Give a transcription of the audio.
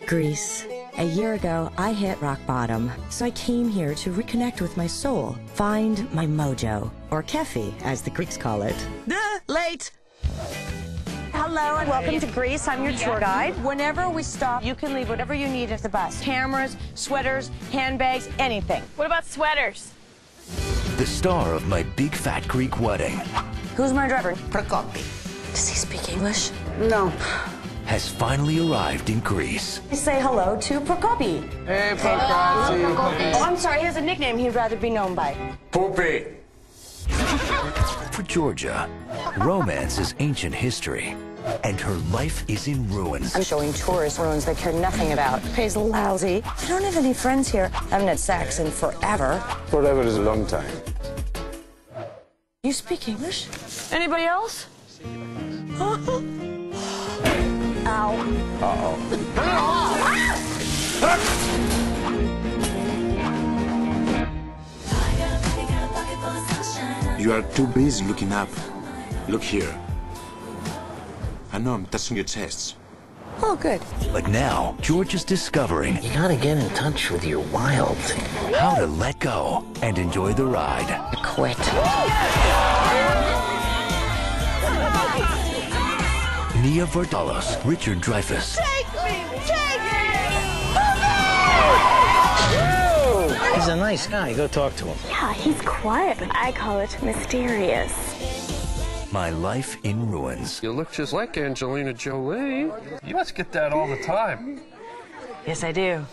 Greece. A year ago, I hit rock bottom, so I came here to reconnect with my soul, find my mojo, or kefi, as the Greeks call it. Late! Hello and welcome to Greece. I'm your tour guide. Whenever we stop, you can leave whatever you need at the bus. Cameras, sweaters, handbags, anything. What about sweaters? The star of my big fat Greek wedding. Who's my driver? Prokopi. Does he speak English? No. Has finally arrived in Greece. Say hello to Prokopi. Hey, Prokopi. Oh, I'm sorry. He has a nickname he'd rather be known by. Poopy. For Georgia, romance is ancient history, and her life is in ruins. I'm showing tourist ruins they care nothing about. Pays lousy. I don't have any friends here. I haven't had sex in forever. Forever is a long time. You speak English? Anybody else? Ow. You are too busy looking up. Look here. I know I'm touching your chests. Oh, good. But now, George is discovering You gotta get in touch with your wild thing. how to let go and enjoy the ride. Quit. Nia Vardalos, Richard Dreyfuss, He's a nice guy. Go talk to him. Yeah, he's quiet, but I call it mysterious. My Life in Ruins. You look just like Angelina Jolie. You must get that all the time. Yes, I do.